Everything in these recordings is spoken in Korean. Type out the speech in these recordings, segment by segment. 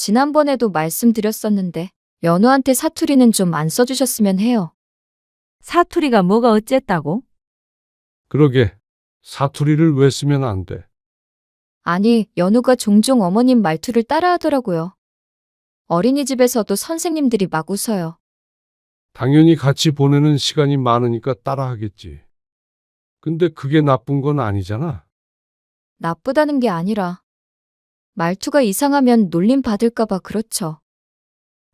지난번에도 말씀드렸었는데 연우한테 사투리는 좀 안 써주셨으면 해요. 사투리가 뭐가 어쨌다고? 그러게, 사투리를 왜 쓰면 안 돼? 아니, 연우가 종종 어머님 말투를 따라하더라고요. 어린이집에서도 선생님들이 막 웃어요. 당연히 같이 보내는 시간이 많으니까 따라하겠지. 근데 그게 나쁜 건 아니잖아. 나쁘다는 게 아니라 말투가 이상하면 놀림 받을까봐 그렇죠.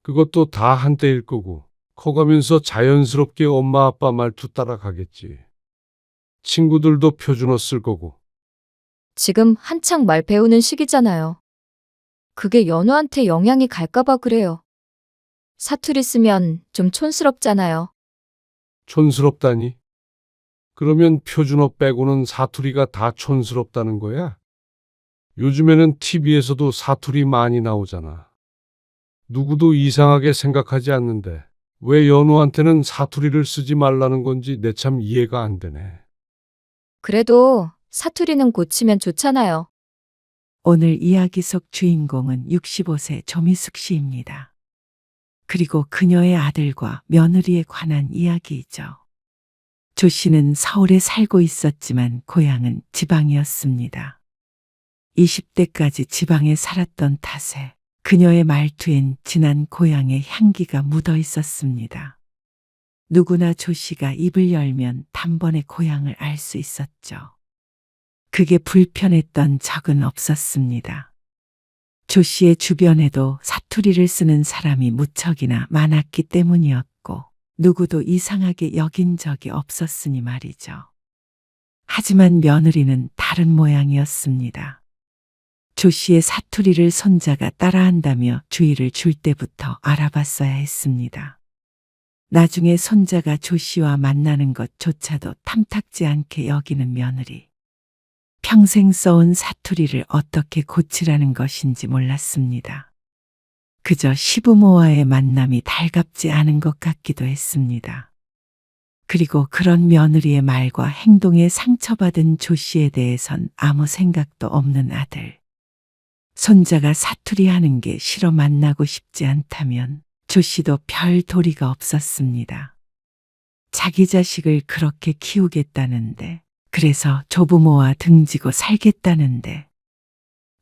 그것도 다 한때일 거고, 커가면서 자연스럽게 엄마 아빠 말투 따라가겠지. 친구들도 표준어 쓸 거고. 지금 한창 말 배우는 시기잖아요. 그게 연우한테 영향이 갈까봐 그래요. 사투리 쓰면 좀 촌스럽잖아요. 촌스럽다니? 그러면 표준어 빼고는 사투리가 다 촌스럽다는 거야? 요즘에는 TV에서도 사투리 많이 나오잖아. 누구도 이상하게 생각하지 않는데 왜 연우한테는 사투리를 쓰지 말라는 건지 내 참 이해가 안 되네. 그래도 사투리는 고치면 좋잖아요. 오늘 이야기 속 주인공은 65세 조미숙 씨입니다. 그리고 그녀의 아들과 며느리에 관한 이야기이죠. 조 씨는 서울에 살고 있었지만 고향은 지방이었습니다. 20대까지 지방에 살았던 탓에 그녀의 말투엔 진한 고향의 향기가 묻어 있었습니다. 누구나 조 씨가 입을 열면 단번에 고향을 알 수 있었죠. 그게 불편했던 적은 없었습니다. 조 씨의 주변에도 사투리를 쓰는 사람이 무척이나 많았기 때문이었고 누구도 이상하게 여긴 적이 없었으니 말이죠. 하지만 며느리는 다른 모양이었습니다. 조 씨의 사투리를 손자가 따라한다며 주의를 줄 때부터 알아봤어야 했습니다. 나중에 손자가 조 씨와 만나는 것조차도 탐탁지 않게 여기는 며느리. 평생 써온 사투리를 어떻게 고치라는 것인지 몰랐습니다. 그저 시부모와의 만남이 달갑지 않은 것 같기도 했습니다. 그리고 그런 며느리의 말과 행동에 상처받은 조 씨에 대해선 아무 생각도 없는 아들. 손자가 사투리 하는 게 싫어 만나고 싶지 않다면 조 씨도 별 도리가 없었습니다. 자기 자식을 그렇게 키우겠다는데, 그래서 조부모와 등지고 살겠다는데,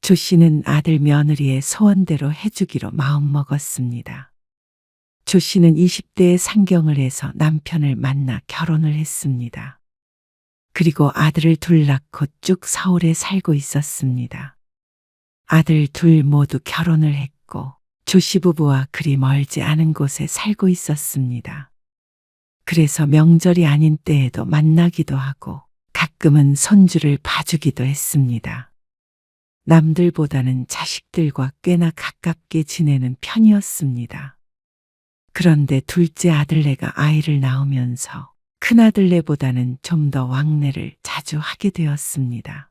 조 씨는 아들 며느리의 소원대로 해주기로 마음먹었습니다. 조 씨는 20대에 상경을 해서 남편을 만나 결혼을 했습니다. 그리고 아들을 둘 낳고 쭉 서울에 살고 있었습니다. 아들 둘 모두 결혼을 했고 조 씨 부부와 그리 멀지 않은 곳에 살고 있었습니다. 그래서 명절이 아닌 때에도 만나기도 하고 가끔은 손주를 봐주기도 했습니다. 남들보다는 자식들과 꽤나 가깝게 지내는 편이었습니다. 그런데 둘째 아들네가 아이를 낳으면서 큰아들네보다는 좀 더 왕래를 자주 하게 되었습니다.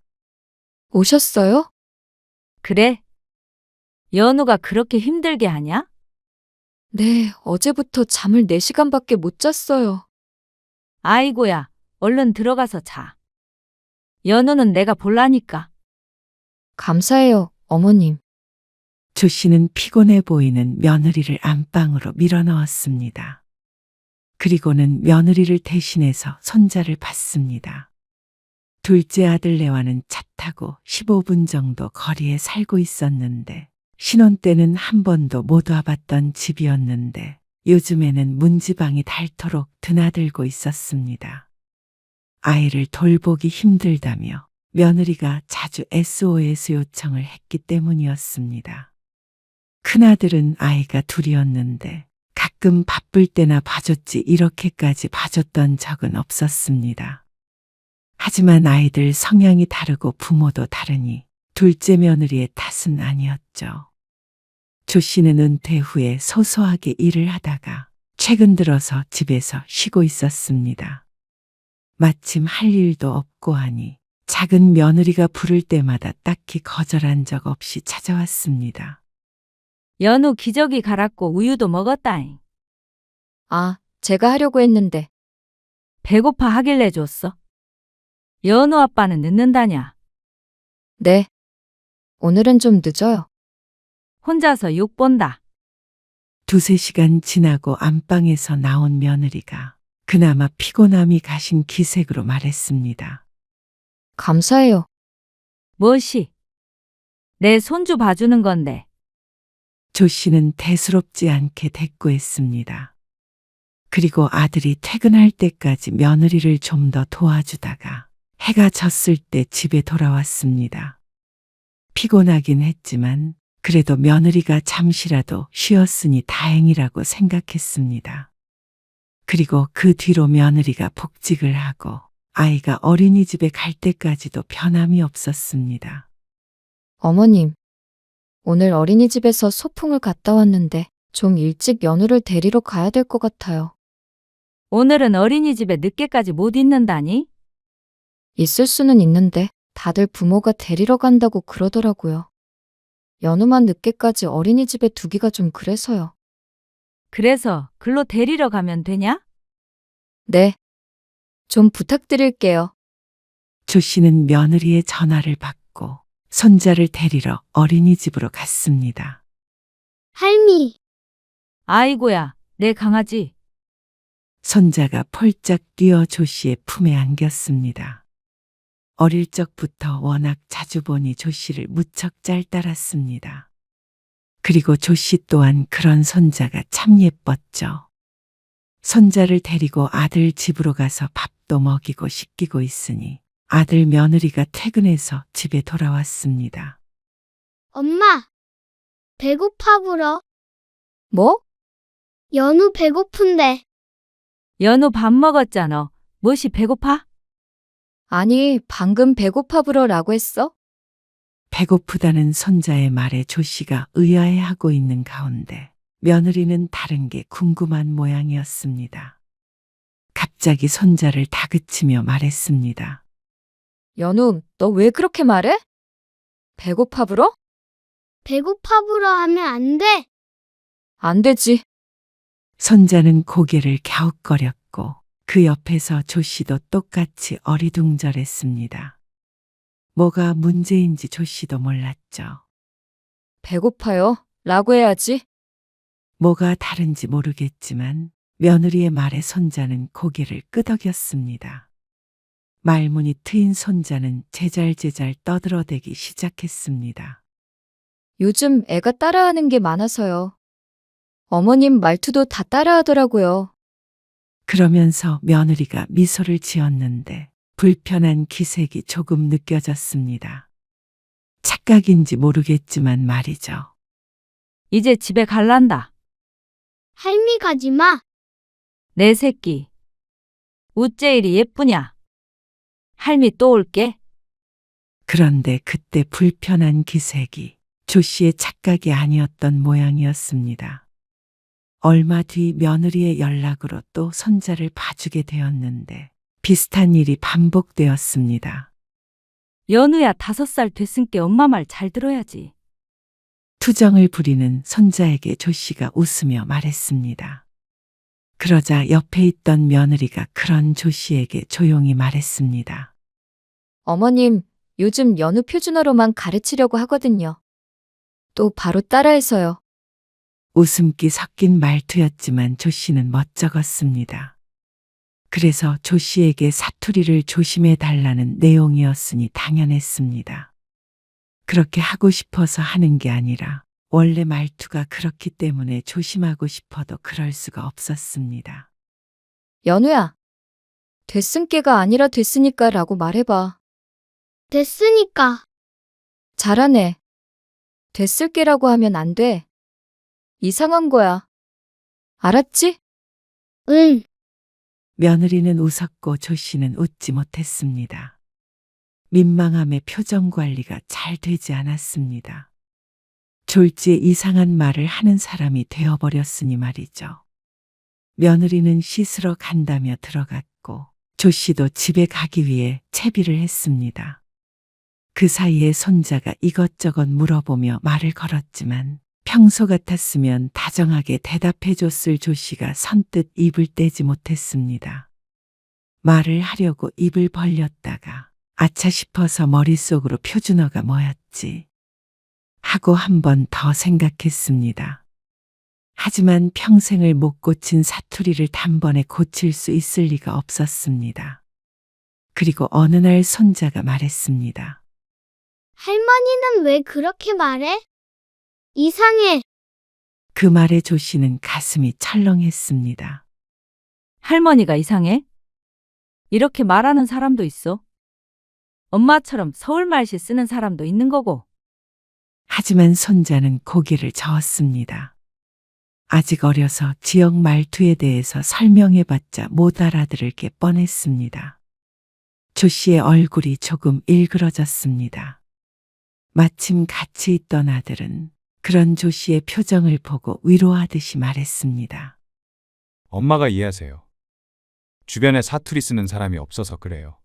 오셨어요? 그래? 연우가 그렇게 힘들게 하냐? 네, 어제부터 잠을 4시간밖에 못 잤어요. 아이고야, 얼른 들어가서 자. 연우는 내가 볼라니까. 감사해요, 어머님. 조 씨는 피곤해 보이는 며느리를 안방으로 밀어넣었습니다. 그리고는 며느리를 대신해서 손자를 봤습니다. 둘째 아들네와는 차 타고 15분 정도 거리에 살고 있었는데 신혼 때는 한 번도 못 와봤던 집이었는데 요즘에는 문지방이 닳도록 드나들고 있었습니다. 아이를 돌보기 힘들다며 며느리가 자주 SOS 요청을 했기 때문이었습니다. 큰아들은 아이가 둘이었는데 가끔 바쁠 때나 봐줬지 이렇게까지 봐줬던 적은 없었습니다. 하지만 아이들 성향이 다르고 부모도 다르니 둘째 며느리의 탓은 아니었죠. 조 씨는 은퇴 후에 소소하게 일을 하다가 최근 들어서 집에서 쉬고 있었습니다. 마침 할 일도 없고 하니 작은 며느리가 부를 때마다 딱히 거절한 적 없이 찾아왔습니다. 연우 기저귀 갈았고 우유도 먹었다잉. 아, 제가 하려고 했는데. 배고파 하길래 줬어. 연우 아빠는 늦는다냐? 네. 오늘은 좀 늦어요. 혼자서 욕 본다. 두세 시간 지나고 안방에서 나온 며느리가 그나마 피곤함이 가신 기색으로 말했습니다. 감사해요. 무엇이? 내 손주 봐주는 건데. 조 씨는 대수롭지 않게 대꾸했습니다. 그리고 아들이 퇴근할 때까지 며느리를 좀 더 도와주다가 해가 졌을 때 집에 돌아왔습니다. 피곤하긴 했지만 그래도 며느리가 잠시라도 쉬었으니 다행이라고 생각했습니다. 그리고 그 뒤로 며느리가 복직을 하고 아이가 어린이집에 갈 때까지도 변함이 없었습니다. 어머님, 오늘 어린이집에서 소풍을 갔다 왔는데 좀 일찍 연우를 데리러 가야 될 것 같아요. 오늘은 어린이집에 늦게까지 못 있는다니? 있을 수는 있는데 다들 부모가 데리러 간다고 그러더라고요. 연우만 늦게까지 어린이집에 두기가 좀 그래서요. 그래서 글로 데리러 가면 되냐? 네. 좀 부탁드릴게요. 조 씨는 며느리의 전화를 받고 손자를 데리러 어린이집으로 갔습니다. 할미, 아이고야, 내 강아지. 손자가 폴짝 뛰어 조 씨의 품에 안겼습니다. 어릴 적부터 워낙 자주 보니 조 씨를 무척 잘 따랐습니다. 그리고 조 씨 또한 그런 손자가 참 예뻤죠. 손자를 데리고 아들 집으로 가서 밥도 먹이고 씻기고 있으니 아들 며느리가 퇴근해서 집에 돌아왔습니다. 엄마, 배고파 불어. 뭐? 연우 배고픈데. 연우 밥 먹었잖아. 무엇이 배고파? 아니, 방금 배고파 불어라고 했어? 배고프다는 손자의 말에 조 씨가 의아해하고 있는 가운데 며느리는 다른 게 궁금한 모양이었습니다. 갑자기 손자를 다그치며 말했습니다. 연우, 너 왜 그렇게 말해? 배고파 불어? 배고파 불어 하면 안 돼. 안 되지. 손자는 고개를 갸웃거렸고 그 옆에서 조 씨도 똑같이 어리둥절했습니다. 뭐가 문제인지 조 씨도 몰랐죠. 배고파요. 라고 해야지. 뭐가 다른지 모르겠지만 며느리의 말에 손자는 고개를 끄덕였습니다. 말문이 트인 손자는 제잘제잘 떠들어대기 시작했습니다. 요즘 애가 따라하는 게 많아서요. 어머님 말투도 다 따라하더라고요. 그러면서 며느리가 미소를 지었는데 불편한 기색이 조금 느껴졌습니다. 착각인지 모르겠지만 말이죠. 이제 집에 갈란다. 할미 가지 마. 내 새끼. 우째 이리 예쁘냐? 할미 또 올게. 그런데 그때 불편한 기색이 조 씨의 착각이 아니었던 모양이었습니다. 얼마 뒤 며느리의 연락으로 또 손자를 봐주게 되었는데 비슷한 일이 반복되었습니다. 연우야 5살 됐으니까 엄마 말 잘 들어야지. 투정을 부리는 손자에게 조 씨가 웃으며 말했습니다. 그러자 옆에 있던 며느리가 그런 조 씨에게 조용히 말했습니다. 어머님, 요즘 연우 표준어로만 가르치려고 하거든요. 또 바로 따라해서요. 웃음기 섞인 말투였지만 조 씨는 멋쩍었습니다. 그래서 조 씨에게 사투리를 조심해 달라는 내용이었으니 당연했습니다. 그렇게 하고 싶어서 하는 게 아니라 원래 말투가 그렇기 때문에 조심하고 싶어도 그럴 수가 없었습니다. 연우야, 됐으니까가 아니라 됐으니까 라고 말해봐. 됐으니까. 잘하네. 됐을게라고 하면 안 돼. 이상한 거야. 알았지? 응. 며느리는 웃었고 조 씨는 웃지 못했습니다. 민망함의 표정 관리가 잘 되지 않았습니다. 졸지에 이상한 말을 하는 사람이 되어버렸으니 말이죠. 며느리는 씻으러 간다며 들어갔고 조 씨도 집에 가기 위해 채비를 했습니다. 그 사이에 손자가 이것저것 물어보며 말을 걸었지만 평소 같았으면 다정하게 대답해줬을 조 씨가 선뜻 입을 떼지 못했습니다. 말을 하려고 입을 벌렸다가 아차 싶어서 머릿속으로 표준어가 뭐였지? 하고 한 번 더 생각했습니다. 하지만 평생을 못 고친 사투리를 단번에 고칠 수 있을 리가 없었습니다. 그리고 어느 날 손자가 말했습니다. 할머니는 왜 그렇게 말해? 이상해. 그 말에 조 씨는 가슴이 철렁했습니다. 할머니가 이상해? 이렇게 말하는 사람도 있어. 엄마처럼 서울 말씨 쓰는 사람도 있는 거고. 하지만 손자는 고개를 저었습니다. 아직 어려서 지역 말투에 대해서 설명해봤자 못 알아들을 게 뻔했습니다. 조 씨의 얼굴이 조금 일그러졌습니다. 마침 같이 있던 아들은 그런 조 씨의 표정을 보고 위로하듯이 말했습니다. 엄마가 이해하세요. 주변에 사투리 쓰는 사람이 없어서 그래요.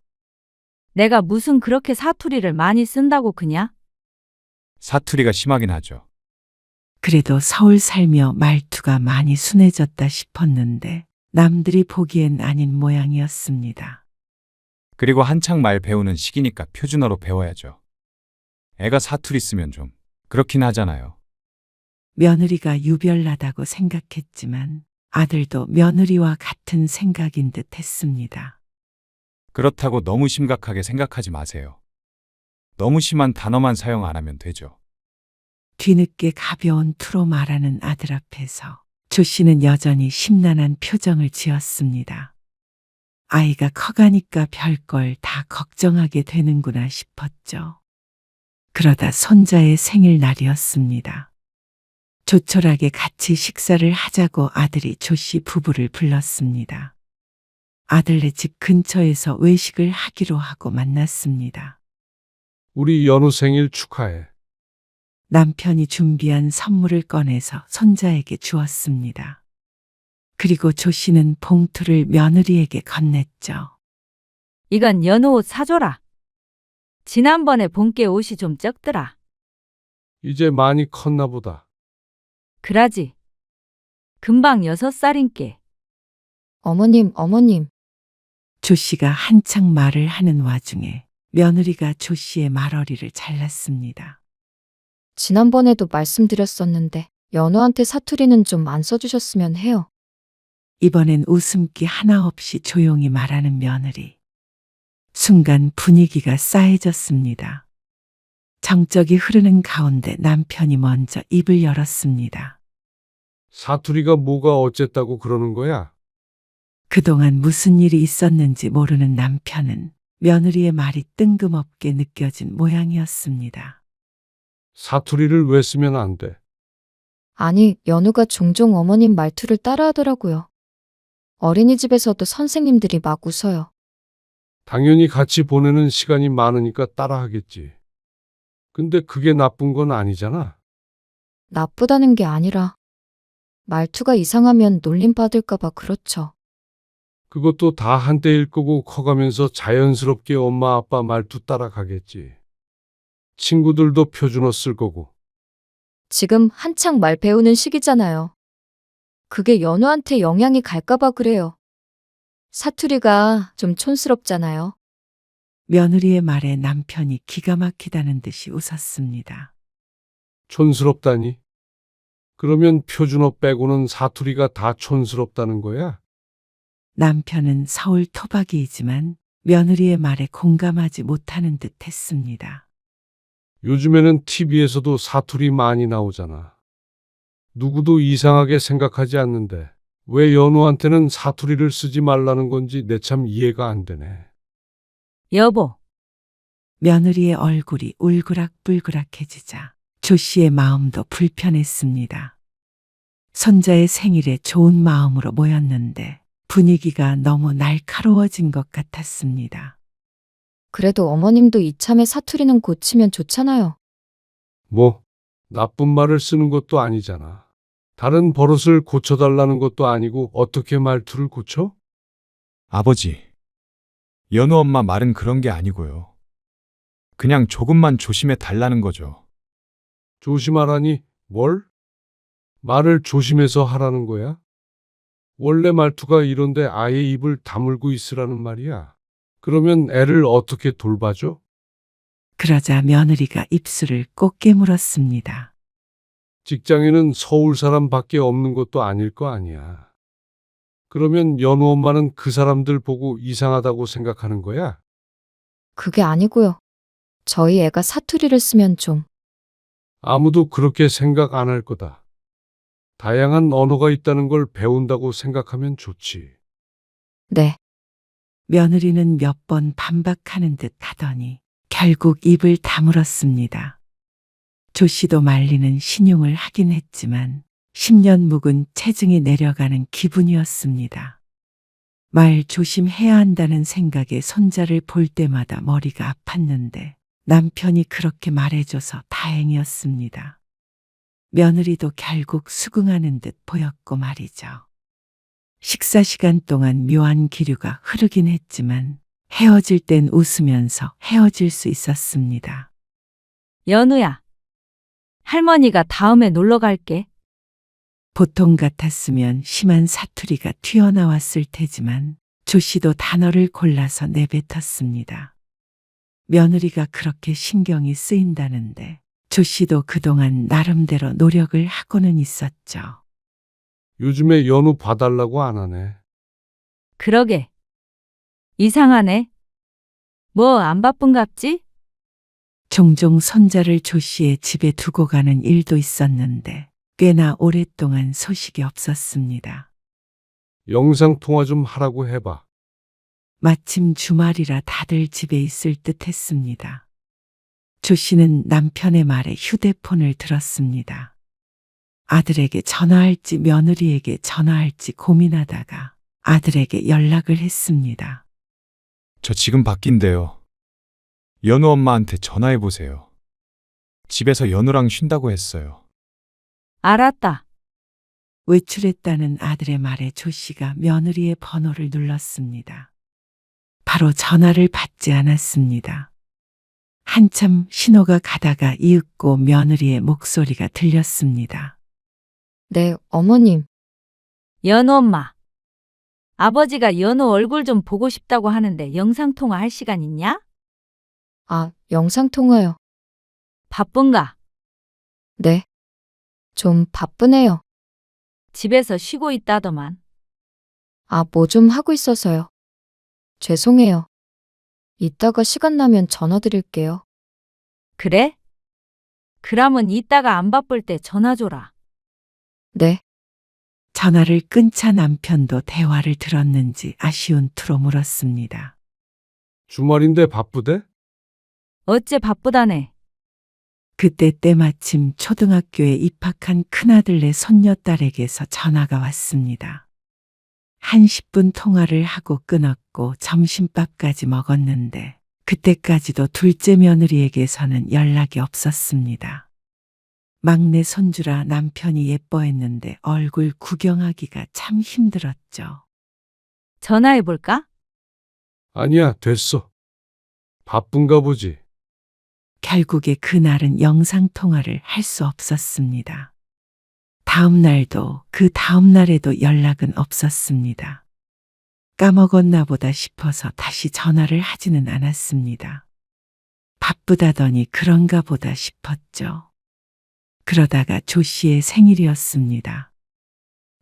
내가 무슨 그렇게 사투리를 많이 쓴다고 그냐? 사투리가 심하긴 하죠. 그래도 서울 살며 말투가 많이 순해졌다 싶었는데 남들이 보기엔 아닌 모양이었습니다. 그리고 한창 말 배우는 시기니까 표준어로 배워야죠. 애가 사투리 쓰면 좀 그렇긴 하잖아요. 며느리가 유별나다고 생각했지만 아들도 며느리와 같은 생각인 듯 했습니다. 그렇다고 너무 심각하게 생각하지 마세요. 너무 심한 단어만 사용 안 하면 되죠. 뒤늦게 가벼운 투로 말하는 아들 앞에서 조 씨는 여전히 심란한 표정을 지었습니다. 아이가 커가니까 별걸 다 걱정하게 되는구나 싶었죠. 그러다 손자의 생일날이었습니다. 조촐하게 같이 식사를 하자고 아들이 조 씨 부부를 불렀습니다. 아들네 집 근처에서 외식을 하기로 하고 만났습니다. 우리 연우 생일 축하해. 남편이 준비한 선물을 꺼내서 손자에게 주었습니다. 그리고 조 씨는 봉투를 며느리에게 건넸죠. 이건 연우 옷 사줘라. 지난번에 본께 옷이 좀 적더라. 이제 많이 컸나 보다. 그라지. 금방 6살인께. 어머님. 조 씨가 한창 말을 하는 와중에 며느리가 조 씨의 말어리를 잘랐습니다. 지난번에도 말씀드렸었는데 연우한테 사투리는 좀 안 써주셨으면 해요. 이번엔 웃음기 하나 없이 조용히 말하는 며느리. 순간 분위기가 싸해졌습니다. 정적이 흐르는 가운데 남편이 먼저 입을 열었습니다. 사투리가 뭐가 어쨌다고 그러는 거야? 그동안 무슨 일이 있었는지 모르는 남편은 며느리의 말이 뜬금없게 느껴진 모양이었습니다. 사투리를 왜 쓰면 안 돼? 아니, 연우가 종종 어머님 말투를 따라하더라고요. 어린이집에서도 선생님들이 막 웃어요. 당연히 같이 보내는 시간이 많으니까 따라하겠지. 근데 그게 나쁜 건 아니잖아. 나쁘다는 게 아니라 말투가 이상하면 놀림받을까봐 그렇죠. 그것도 다 한때일 거고 커가면서 자연스럽게 엄마 아빠 말투 따라가겠지. 친구들도 표준어 쓸 거고. 지금 한창 말 배우는 시기잖아요. 그게 연우한테 영향이 갈까봐 그래요. 사투리가 좀 촌스럽잖아요. 며느리의 말에 남편이 기가 막히다는 듯이 웃었습니다. 촌스럽다니? 그러면 표준어 빼고는 사투리가 다 촌스럽다는 거야? 남편은 서울 토박이이지만 며느리의 말에 공감하지 못하는 듯 했습니다. 요즘에는 TV에서도 사투리 많이 나오잖아. 누구도 이상하게 생각하지 않는데 왜 연우한테는 사투리를 쓰지 말라는 건지 내 참 이해가 안 되네. 여보, 며느리의 얼굴이 울그락불그락해지자 조 씨의 마음도 불편했습니다. 손자의 생일에 좋은 마음으로 모였는데 분위기가 너무 날카로워진 것 같았습니다. 그래도 어머님도 이참에 사투리는 고치면 좋잖아요. 뭐, 나쁜 말을 쓰는 것도 아니잖아. 다른 버릇을 고쳐달라는 것도 아니고 어떻게 말투를 고쳐? 아버지, 연우 엄마 말은 그런 게 아니고요. 그냥 조금만 조심해 달라는 거죠. 조심하라니 뭘? 말을 조심해서 하라는 거야? 원래 말투가 이런데 아예 입을 다물고 있으라는 말이야. 그러면 애를 어떻게 돌봐줘? 그러자 며느리가 입술을 꼭 깨물었습니다. 직장에는 서울 사람밖에 없는 것도 아닐 거 아니야. 그러면 연우 엄마는 그 사람들 보고 이상하다고 생각하는 거야? 그게 아니고요. 저희 애가 사투리를 쓰면 좀, 아무도 그렇게 생각 안 할 거다. 다양한 언어가 있다는 걸 배운다고 생각하면 좋지. 네, 며느리는 몇 번 반박하는 듯 하더니 결국 입을 다물었습니다. 조 씨도 말리는 신용을 하긴 했지만 10년 묵은 체증이 내려가는 기분이었습니다. 말 조심해야 한다는 생각에 손자를 볼 때마다 머리가 아팠는데 남편이 그렇게 말해줘서 다행이었습니다. 며느리도 결국 수긍하는 듯 보였고 말이죠. 식사 시간 동안 묘한 기류가 흐르긴 했지만 헤어질 땐 웃으면서 헤어질 수 있었습니다. 연우야, 할머니가 다음에 놀러 갈게. 보통 같았으면 심한 사투리가 튀어나왔을 테지만 조 씨도 단어를 골라서 내뱉었습니다. 며느리가 그렇게 신경이 쓰인다는데 조 씨도 그동안 나름대로 노력을 하고는 있었죠. 요즘에 연우 봐달라고 안 하네. 그러게. 이상하네. 뭐 안 바쁜갑지? 종종 손자를 조 씨의 집에 두고 가는 일도 있었는데 꽤나 오랫동안 소식이 없었습니다. 영상통화 좀 하라고 해봐. 마침 주말이라 다들 집에 있을 듯 했습니다. 조 씨는 남편의 말에 휴대폰을 들었습니다. 아들에게 전화할지 며느리에게 전화할지 고민하다가 아들에게 연락을 했습니다. 저 지금 밖인데요. 연우 엄마한테 전화해 보세요. 집에서 연우랑 쉰다고 했어요. 알았다. 외출했다는 아들의 말에 조 씨가 며느리의 번호를 눌렀습니다. 바로 전화를 받지 않았습니다. 한참 신호가 가다가 이윽고 며느리의 목소리가 들렸습니다. 네, 어머님. 연우 엄마. 아버지가 연우 얼굴 좀 보고 싶다고 하는데 영상통화 할 시간 있냐? 아, 영상통화요. 바쁜가? 네. 좀 바쁘네요. 집에서 쉬고 있다더만. 아, 뭐 좀 하고 있어서요. 죄송해요. 이따가 시간 나면 전화 드릴게요. 그래? 그러면 이따가 안 바쁠 때 전화 줘라. 네, 전화를 끊자 남편도 대화를 들었는지 아쉬운 투로 물었습니다. 주말인데 바쁘대? 어째 바쁘다네. 그때 때마침 초등학교에 입학한 큰아들네 손녀딸에게서 전화가 왔습니다. 한 10분 통화를 하고 끊었고 점심밥까지 먹었는데 그때까지도 둘째 며느리에게서는 연락이 없었습니다. 막내 손주라 남편이 예뻐했는데 얼굴 구경하기가 참 힘들었죠. 전화해 볼까? 아니야, 됐어. 바쁜가 보지. 결국에 그날은 영상통화를 할 수 없었습니다. 다음 날도 그 다음 날에도 연락은 없었습니다. 까먹었나 보다 싶어서 다시 전화를 하지는 않았습니다. 바쁘다더니 그런가 보다 싶었죠. 그러다가 조 씨의 생일이었습니다.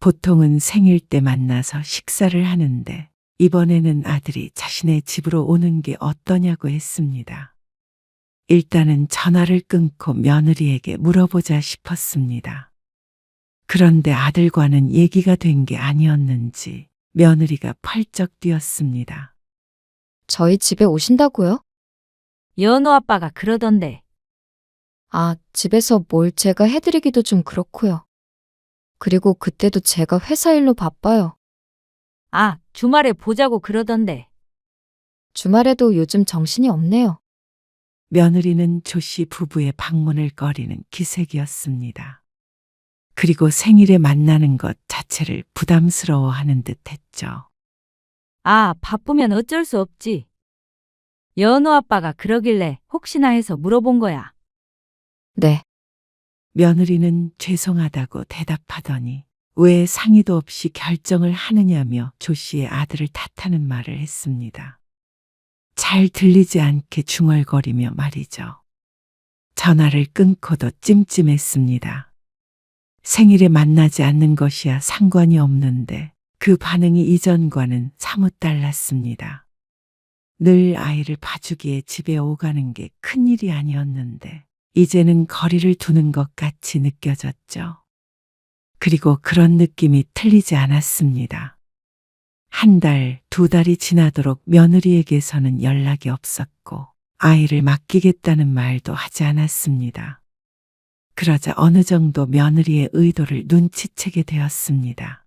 보통은 생일 때 만나서 식사를 하는데 이번에는 아들이 자신의 집으로 오는 게 어떠냐고 했습니다. 일단은 전화를 끊고 며느리에게 물어보자 싶었습니다. 그런데 아들과는 얘기가 된 게 아니었는지 며느리가 펄쩍 뛰었습니다. 저희 집에 오신다고요? 연우 아빠가 그러던데. 아, 집에서 뭘 제가 해드리기도 좀 그렇고요. 그리고 그때도 제가 회사 일로 바빠요. 아, 주말에 보자고 그러던데. 주말에도 요즘 정신이 없네요. 며느리는 조 씨 부부의 방문을 꺼리는 기색이었습니다. 그리고 생일에 만나는 것 자체를 부담스러워하는 듯 했죠. 아, 바쁘면 어쩔 수 없지. 연우 아빠가 그러길래 혹시나 해서 물어본 거야. 네, 며느리는 죄송하다고 대답하더니 왜 상의도 없이 결정을 하느냐며 조 씨의 아들을 탓하는 말을 했습니다. 잘 들리지 않게 중얼거리며 말이죠. 전화를 끊고도 찜찜했습니다. 생일에 만나지 않는 것이야 상관이 없는데 그 반응이 이전과는 사뭇 달랐습니다. 늘 아이를 봐주기에 집에 오가는 게 큰일이 아니었는데 이제는 거리를 두는 것 같이 느껴졌죠. 그리고 그런 느낌이 틀리지 않았습니다. 한 달, 두 달이 지나도록 며느리에게서는 연락이 없었고 아이를 맡기겠다는 말도 하지 않았습니다. 그러자 어느 정도 며느리의 의도를 눈치채게 되었습니다.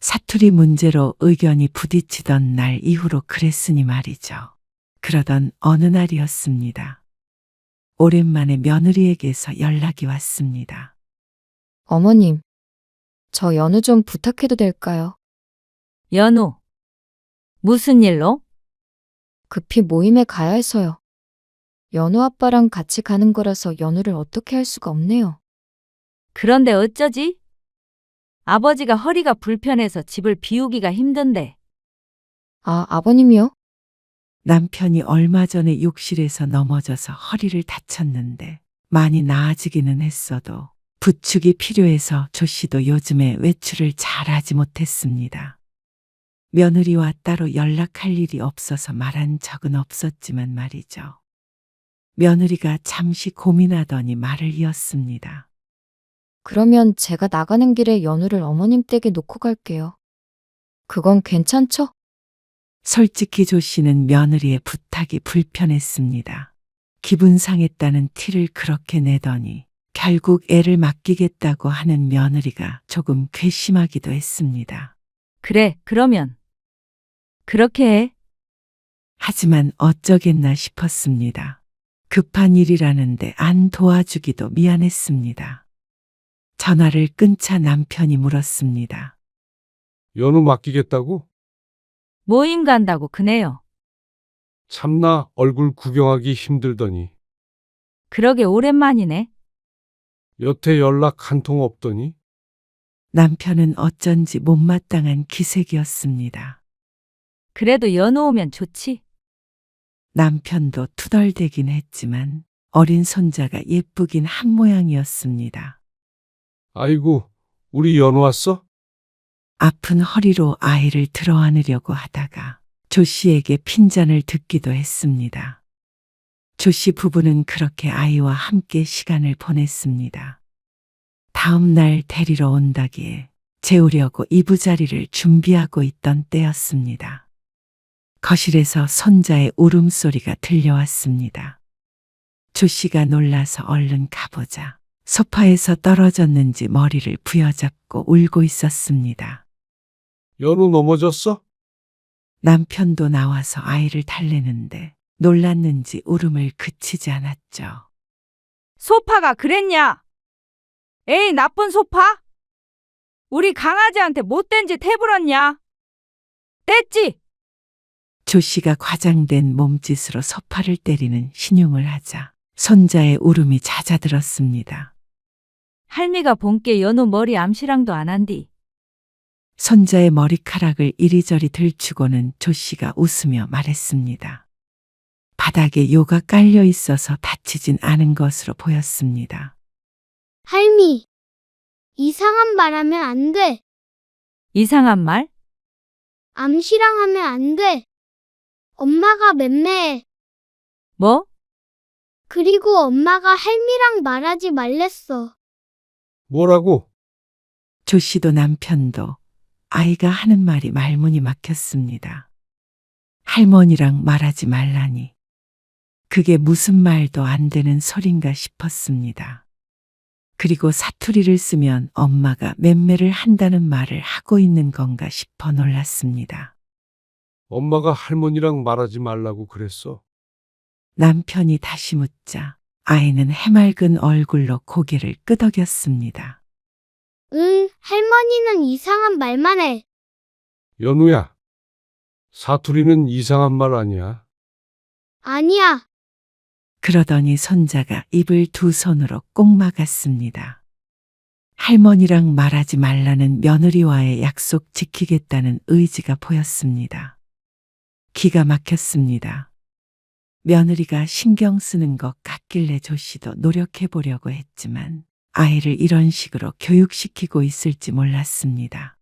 사투리 문제로 의견이 부딪히던 날 이후로 그랬으니 말이죠. 그러던 어느 날이었습니다. 오랜만에 며느리에게서 연락이 왔습니다. 어머님, 저 연우 좀 부탁해도 될까요? 연우. 무슨 일로? 급히 모임에 가야 해서요. 연우 아빠랑 같이 가는 거라서 연우를 어떻게 할 수가 없네요. 그런데 어쩌지? 아버지가 허리가 불편해서 집을 비우기가 힘든데. 아, 아버님이요? 남편이 얼마 전에 욕실에서 넘어져서 허리를 다쳤는데 많이 나아지기는 했어도 부축이 필요해서 조 씨도 요즘에 외출을 잘하지 못했습니다. 며느리와 따로 연락할 일이 없어서 말한 적은 없었지만 말이죠. 며느리가 잠시 고민하더니 말을 이었습니다. 그러면 제가 나가는 길에 연우를 어머님 댁에 놓고 갈게요. 그건 괜찮죠? 솔직히 조 씨는 며느리의 부탁이 불편했습니다. 기분 상했다는 티를 그렇게 내더니 결국 애를 맡기겠다고 하는 며느리가 조금 괘씸하기도 했습니다. 그래, 그러면. 그렇게 해. 하지만 어쩌겠나 싶었습니다. 급한 일이라는데 안 도와주기도 미안했습니다. 전화를 끊자 남편이 물었습니다. 연우 맡기겠다고? 모임 간다고 그네요. 참나 얼굴 구경하기 힘들더니 그러게 오랜만이네. 여태 연락 한 통 없더니 남편은 어쩐지 못마땅한 기색이었습니다. 그래도 연우 오면 좋지. 남편도 투덜대긴 했지만 어린 손자가 예쁘긴 한 모양이었습니다. 아이고 우리 연우 왔어? 아픈 허리로 아이를 들어안으려고 하다가 조 씨에게 핀잔을 듣기도 했습니다. 조 씨 부부는 그렇게 아이와 함께 시간을 보냈습니다. 다음 날 데리러 온다기에 재우려고 이부자리를 준비하고 있던 때였습니다. 거실에서 손자의 울음소리가 들려왔습니다. 조 씨가 놀라서 얼른 가보자 소파에서 떨어졌는지 머리를 부여잡고 울고 있었습니다. 연우 넘어졌어? 남편도 나와서 아이를 달래는데 놀랐는지 울음을 그치지 않았죠. 소파가 그랬냐? 에이, 나쁜 소파? 우리 강아지한테 못된 짓 해불었냐? 뗐지? 조 씨가 과장된 몸짓으로 소파를 때리는 신용을 하자 손자의 울음이 잦아들었습니다. 할미가 본께 연우 머리 암시랑도 안 한디. 손자의 머리카락을 이리저리 들추고는 조 씨가 웃으며 말했습니다. 바닥에 요가 깔려 있어서 다치진 않은 것으로 보였습니다. 할미, 이상한 말 하면 안 돼. 이상한 말? 암시랑 하면 안 돼. 엄마가 맴매해. 뭐? 그리고 엄마가 할미랑 말하지 말랬어. 뭐라고? 조 씨도 남편도 아이가 하는 말이 말문이 막혔습니다. 할머니랑 말하지 말라니. 그게 무슨 말도 안 되는 소린가 싶었습니다. 그리고 사투리를 쓰면 엄마가 맴매를 한다는 말을 하고 있는 건가 싶어 놀랐습니다. 엄마가 할머니랑 말하지 말라고 그랬어. 남편이 다시 묻자 아이는 해맑은 얼굴로 고개를 끄덕였습니다. 응, 할머니는 이상한 말만 해. 연우야, 사투리는 이상한 말 아니야. 아니야. 그러더니 손자가 입을 두 손으로 꼭 막았습니다. 할머니랑 말하지 말라는 며느리와의 약속 지키겠다는 의지가 보였습니다. 기가 막혔습니다. 며느리가 신경 쓰는 것 같길래 조 씨도 노력해 보려고 했지만 아이를 이런 식으로 교육시키고 있을지 몰랐습니다.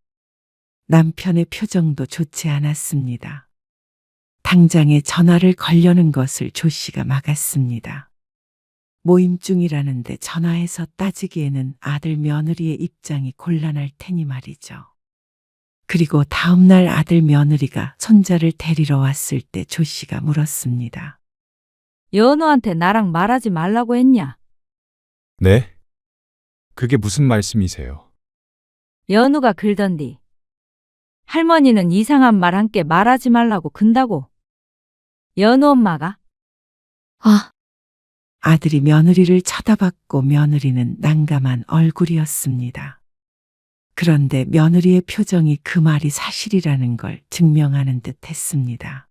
남편의 표정도 좋지 않았습니다. 당장에 전화를 걸려는 것을 조 씨가 막았습니다. 모임 중이라는데 전화해서 따지기에는 아들 며느리의 입장이 곤란할 테니 말이죠. 그리고 다음날 아들 며느리가 손자를 데리러 왔을 때 조 씨가 물었습니다. 연우한테 나랑 말하지 말라고 했냐? 네? 그게 무슨 말씀이세요? 연우가 글던디. 할머니는 이상한 말 함께 말하지 말라고 근다고. 연우 엄마가? 아, 아들이 며느리를 쳐다봤고 며느리는 난감한 얼굴이었습니다. 그런데 며느리의 표정이 그 말이 사실이라는 걸 증명하는 듯 했습니다.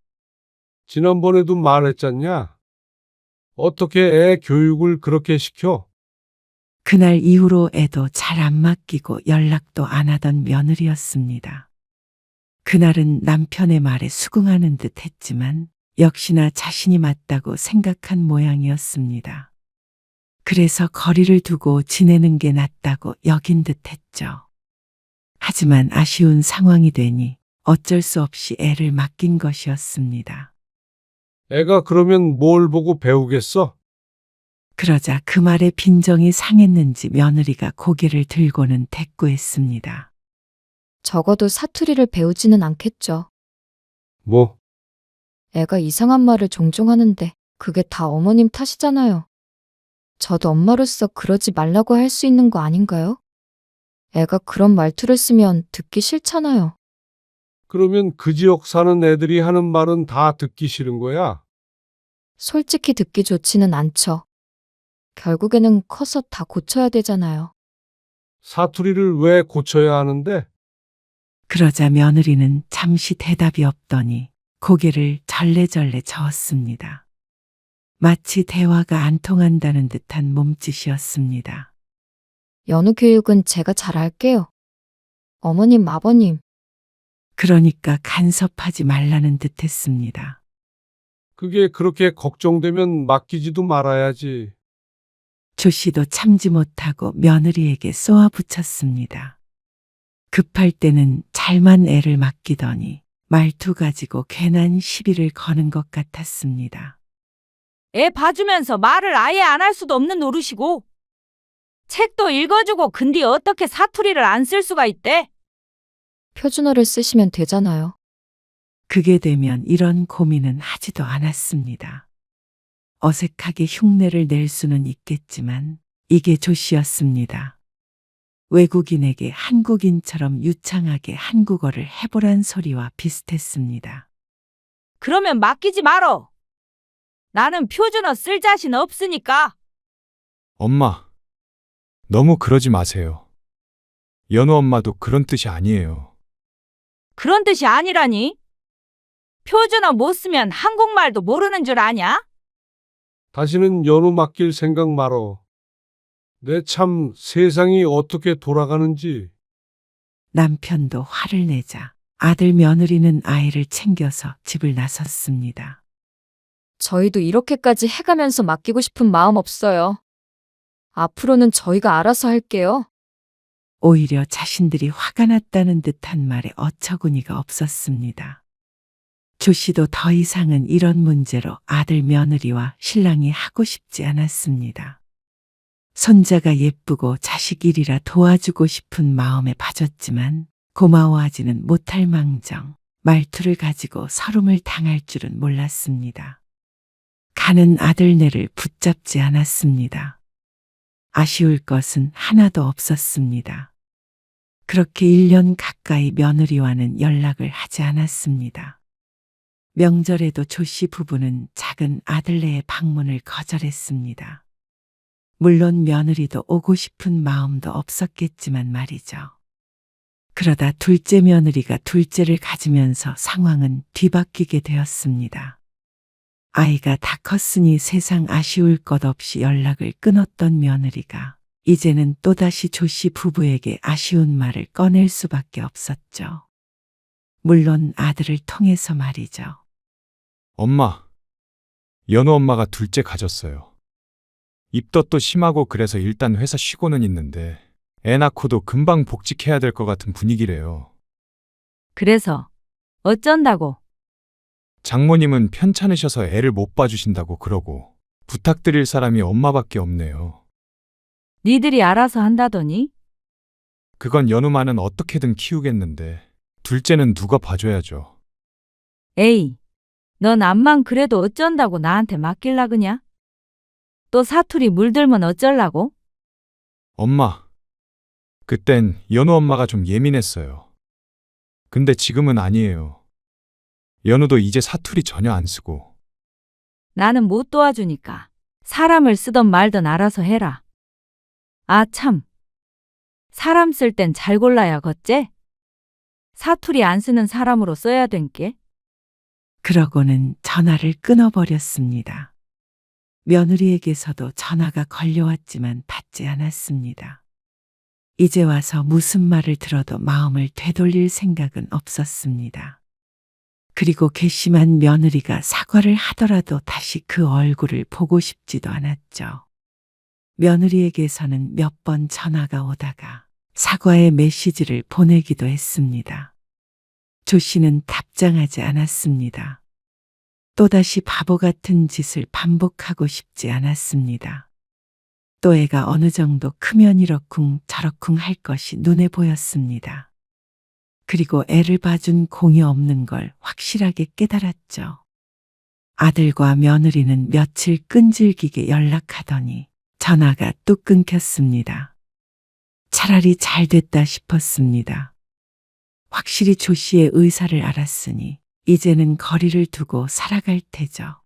지난번에도 말했잖냐? 어떻게 애 교육을 그렇게 시켜? 그날 이후로 애도 잘 안 맡기고 연락도 안 하던 며느리였습니다. 그날은 남편의 말에 수긍하는 듯 했지만 역시나 자신이 맞다고 생각한 모양이었습니다. 그래서 거리를 두고 지내는 게 낫다고 여긴 듯 했죠. 하지만 아쉬운 상황이 되니 어쩔 수 없이 애를 맡긴 것이었습니다. 애가 그러면 뭘 보고 배우겠어? 그러자 그 말에 빈정이 상했는지 며느리가 고개를 들고는 대꾸했습니다. 적어도 사투리를 배우지는 않겠죠. 뭐, 애가 이상한 말을 종종 하는데 그게 다 어머님 탓이잖아요. 저도 엄마로서 그러지 말라고 할 수 있는 거 아닌가요? 애가 그런 말투를 쓰면 듣기 싫잖아요. 그러면 그 지역 사는 애들이 하는 말은 다 듣기 싫은 거야? 솔직히 듣기 좋지는 않죠. 결국에는 커서 다 고쳐야 되잖아요. 사투리를 왜 고쳐야 하는데? 그러자 며느리는 잠시 대답이 없더니 고개를 절레절레 저었습니다. 마치 대화가 안 통한다는 듯한 몸짓이었습니다. 연우 교육은 제가 잘 할게요. 어머님, 아버님, 그러니까 간섭하지 말라는 듯 했습니다. 그게 그렇게 걱정되면 맡기지도 말아야지. 조 씨도 참지 못하고 며느리에게 쏘아붙였습니다. 급할 때는 잘만 애를 맡기더니 말투 가지고 괜한 시비를 거는 것 같았습니다. 애 봐주면서 말을 아예 안 할 수도 없는 노릇이고. 책도 읽어주고 근데 어떻게 사투리를 안 쓸 수가 있대? 표준어를 쓰시면 되잖아요. 그게 되면 이런 고민은 하지도 않았습니다. 어색하게 흉내를 낼 수는 있겠지만 이게 조 씨였습니다. 외국인에게 한국인처럼 유창하게 한국어를 해보란 소리와 비슷했습니다. 그러면 맡기지 말어. 나는 표준어 쓸 자신 없으니까. 엄마, 너무 그러지 마세요. 연우 엄마도 그런 뜻이 아니에요. 그런 뜻이 아니라니. 표준어 못 쓰면 한국말도 모르는 줄 아냐? 다시는 연우 맡길 생각 말어. 내 참 세상이 어떻게 돌아가는지. 남편도 화를 내자 아들 며느리는 아이를 챙겨서 집을 나섰습니다. 저희도 이렇게까지 해가면서 맡기고 싶은 마음 없어요. 앞으로는 저희가 알아서 할게요. 오히려 자신들이 화가 났다는 듯한 말에 어처구니가 없었습니다. 조 씨도 더 이상은 이런 문제로 아들 며느리와 신랑이 하고 싶지 않았습니다. 손자가 예쁘고 자식 일이라 도와주고 싶은 마음에 빠졌지만 고마워하지는 못할 망정 말투를 가지고 서름을 당할 줄은 몰랐습니다. 가는 아들네를 붙잡지 않았습니다. 아쉬울 것은 하나도 없었습니다. 그렇게 1년 가까이 며느리와는 연락을 하지 않았습니다. 명절에도 조 씨 부부는 작은 아들네의 방문을 거절했습니다. 물론 며느리도 오고 싶은 마음도 없었겠지만 말이죠. 그러다 둘째 며느리가 둘째를 가지면서 상황은 뒤바뀌게 되었습니다. 아이가 다 컸으니 세상 아쉬울 것 없이 연락을 끊었던 며느리가 이제는 또다시 조 씨 부부에게 아쉬운 말을 꺼낼 수밖에 없었죠. 물론 아들을 통해서 말이죠. 엄마, 연우 엄마가 둘째 가졌어요. 입덧도 심하고 그래서 일단 회사 쉬고는 있는데 애 낳고도 금방 복직해야 될 것 같은 분위기래요. 그래서 어쩐다고? 장모님은 편찮으셔서 애를 못 봐주신다고 그러고 부탁드릴 사람이 엄마밖에 없네요. 니들이 알아서 한다더니? 그건 연우만은 어떻게든 키우겠는데 둘째는 누가 봐줘야죠. 에이, 넌 암만 그래도 어쩐다고 나한테 맡길라 그냐? 또 사투리 물들면 어쩔라고? 엄마, 그땐 연우 엄마가 좀 예민했어요. 근데 지금은 아니에요. 연우도 이제 사투리 전혀 안 쓰고. 나는 못 도와주니까 사람을 쓰던 말던 알아서 해라. 아 참, 사람 쓸 땐 잘 골라야겠제? 사투리 안 쓰는 사람으로 써야 된게? 그러고는 전화를 끊어버렸습니다. 며느리에게서도 전화가 걸려왔지만 받지 않았습니다. 이제 와서 무슨 말을 들어도 마음을 되돌릴 생각은 없었습니다. 그리고 괘씸한 며느리가 사과를 하더라도 다시 그 얼굴을 보고 싶지도 않았죠. 며느리에게서는 몇 번 전화가 오다가 사과의 메시지를 보내기도 했습니다. 조 씨는 답장하지 않았습니다. 또다시 바보 같은 짓을 반복하고 싶지 않았습니다. 또 애가 어느 정도 크면 이러쿵 저러쿵 할 것이 눈에 보였습니다. 그리고 애를 봐준 공이 없는 걸 확실하게 깨달았죠. 아들과 며느리는 며칠 끈질기게 연락하더니 전화가 뚝 끊겼습니다. 차라리 잘 됐다 싶었습니다. 확실히 조 씨의 의사를 알았으니 이제는 거리를 두고 살아갈 테죠.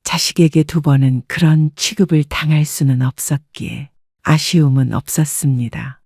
자식에게 두 번은 그런 취급을 당할 수는 없었기에 아쉬움은 없었습니다.